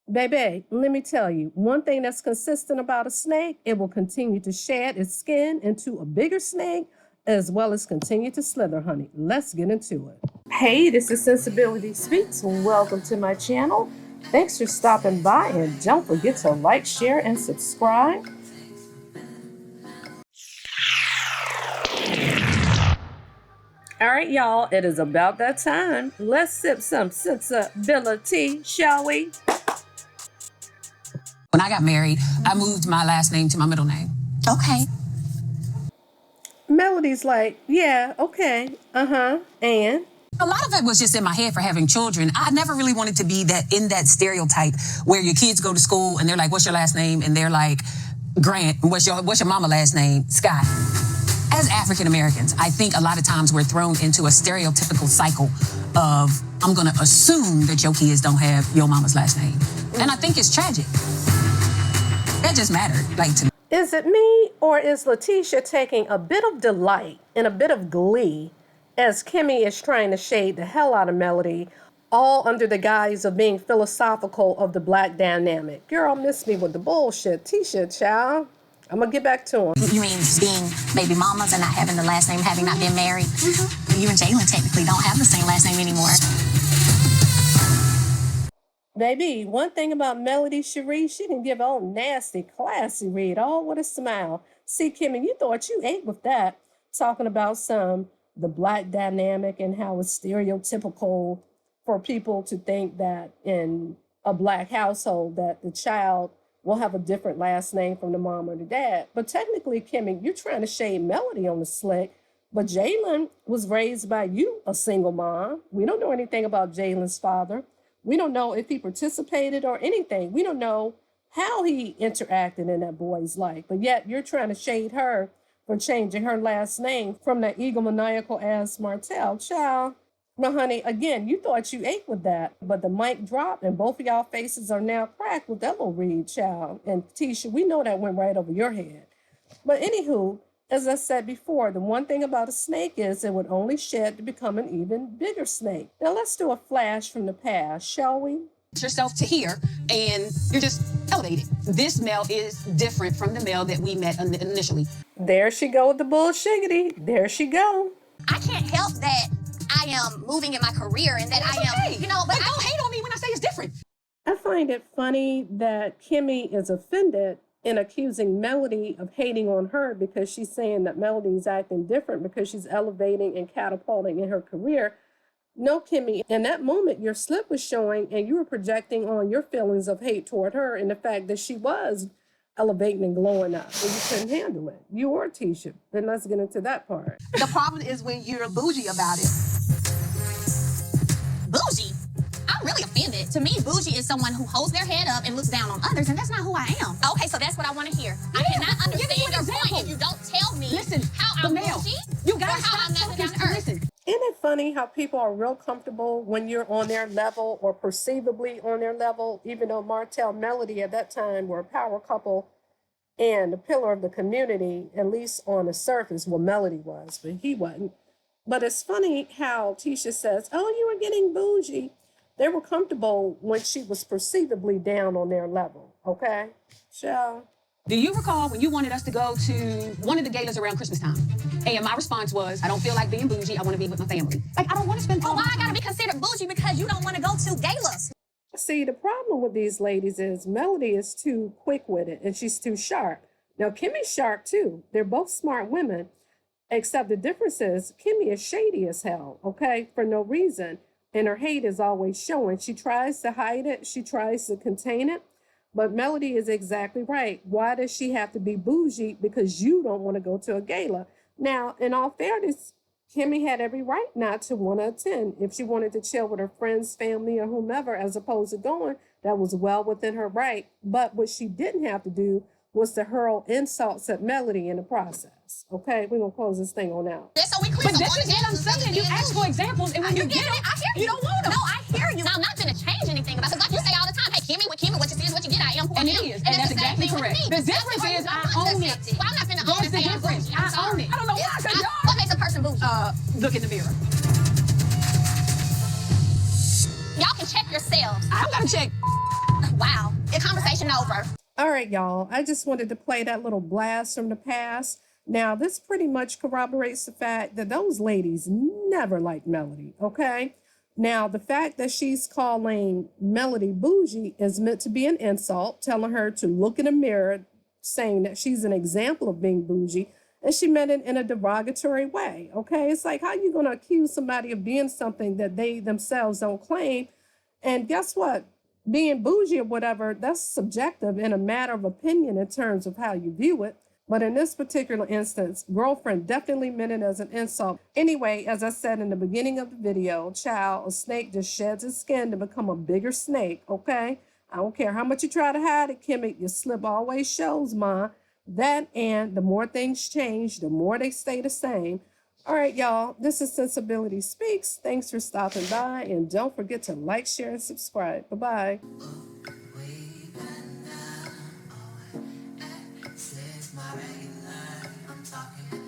Baby, let me tell you, one thing that's consistent about a snake, it will continue to shed its skin into a bigger snake, as well as continue to slither, honey. Let's get into it. Hey, this is Sensibility Speaks. Welcome to my channel. Thanks for stopping by, and don't forget to like, share, and subscribe. All right, y'all, it is about that time. Let's sip some sensibility, shall we? When I got married, I moved my last name to my middle name. Okay. Melody's like, yeah, okay, and? A lot of it was just in my head for having children. I never really wanted to be in that stereotype where your kids go to school and they're like, what's your last name? And they're like, Grant. What's your mama last name? Scott. As African Americans, I think a lot of times we're thrown into a stereotypical cycle of, I'm going to assume that your kids don't have your mama's last name. And I think it's tragic. That just mattered, to me. Is it me, or is Letitia taking a bit of delight and a bit of glee as Kimmie is trying to shade the hell out of Melody, all under the guise of being philosophical of the black dynamic? Girl, miss me with the bullshit. Tisha, child. I'm going to get back to him. You mean being baby mamas and not having the last name, having not been married? Mm-hmm. You and Jalen technically don't have the same last name anymore. Baby, one thing about Melody Cherie, she can give a nasty, classy read, all with a smile. See, Kimmie, you thought you ate with that, talking about the black dynamic and how it's stereotypical for people to think that in a black household that the child will have a different last name from the mom or the dad. But technically, Kimmie, you're trying to shade Melody on the slick, but Jalen was raised by you, a single mom. We don't know anything about Jalen's father. We don't know if he participated or anything. We don't know how he interacted in that boy's life. But yet you're trying to shade her for changing her last name from that egomaniacal ass Martell. Child. Now, honey, again, you thought you ate with that, but the mic dropped and both of y'all faces are now cracked with that little read, child. And Tisha, we know that went right over your head. But anywho, as I said before, the one thing about a snake is it would only shed to become an even bigger snake. Now let's do a flash from the past, shall we? Yourself to here, and you're just elevated. This male is different from the male that we met initially. There she go with the bullshiggity. There she go. I can't help that I am moving in my career and that I am, okay. But don't hate on me when I say it's different. I find it funny that Kimmie is offended in accusing Melody of hating on her because she's saying that Melody's acting different because she's elevating and catapulting in her career. No, Kimmie, in that moment, your slip was showing and you were projecting on your feelings of hate toward her and the fact that she was elevating and glowing up and you couldn't handle it. You or Tisha. Then let's get into that part. The problem is when you're bougie about it. bougie. I'm really offended. To me, bougie is someone who holds their head up and looks down on others, and that's not who I am. Okay, so that's what I want to hear. I cannot understand your point if you don't tell me how I'm bougie or how I'm not down to earth. Isn't it funny how people are real comfortable when you're on their level or perceivably on their level, even though Martell and Melody at that time were a power couple and the pillar of the community, at least on the surface, well, Melody was, but he wasn't. But it's funny how Tisha says, oh, you were getting bougie. They were comfortable when she was perceivably down on their level, okay? Shall? Do you recall when you wanted us to go to one of the galas around Christmas time? And my response was, I don't feel like being bougie. I want to be with my family. Like, I don't want to spend time. Why I got to be considered bougie because you don't want to go to galas? See, the problem with these ladies is Melody is too quick with it and she's too sharp. Now, Kimmie's sharp too. They're both smart women, except the difference is Kimmie is shady as hell, okay, for no reason. And her hate is always showing. She tries to hide it. She tries to contain it. But Melody is exactly right. Why does she have to be bougie? Because you don't want to go to a gala. Now, in all fairness, Kimmie had every right not to want to attend. If she wanted to chill with her friends, family, or whomever, as opposed to going, that was well within her right. But what she didn't have to do was to hurl insults at Melody in the process. Okay, we're going to close this thing on out. So we clear but this is what I'm saying. You ask for examples, and when you get them, you don't want them. No, I hear you. Now, I'm not going to change anything about it. Like you say all the time, hey, Kimmie, what you see is what you get. I am who I am. And it is, and that's exactly correct. The difference is I own it. Well, I'm not going to own it. That's the difference. I own it. I don't know why, because y'all... What makes a person bougie? Look in the mirror. Y'all can check yourselves. I'm going to check. Wow. The conversation over. All right, y'all. I just wanted to play that little blast from the past. Now, this pretty much corroborates the fact that those ladies never liked Melody, okay? Now, the fact that she's calling Melody bougie is meant to be an insult, telling her to look in the mirror, saying that she's an example of being bougie, and she meant it in a derogatory way, okay? It's like, how you going to accuse somebody of being something that they themselves don't claim? And guess what? Being bougie or whatever, that's subjective in a matter of opinion in terms of how you view it. But in this particular instance, girlfriend definitely meant it as an insult. Anyway, as I said in the beginning of the video, child, a snake just sheds its skin to become a bigger snake, okay? I don't care how much you try to hide it, Kimmie, your slip always shows, ma. That and the more things change, the more they stay the same. All right, y'all, this is Sensibility Speaks. Thanks for stopping by, and don't forget to like, share, and subscribe. Bye-bye. My regular, I'm talking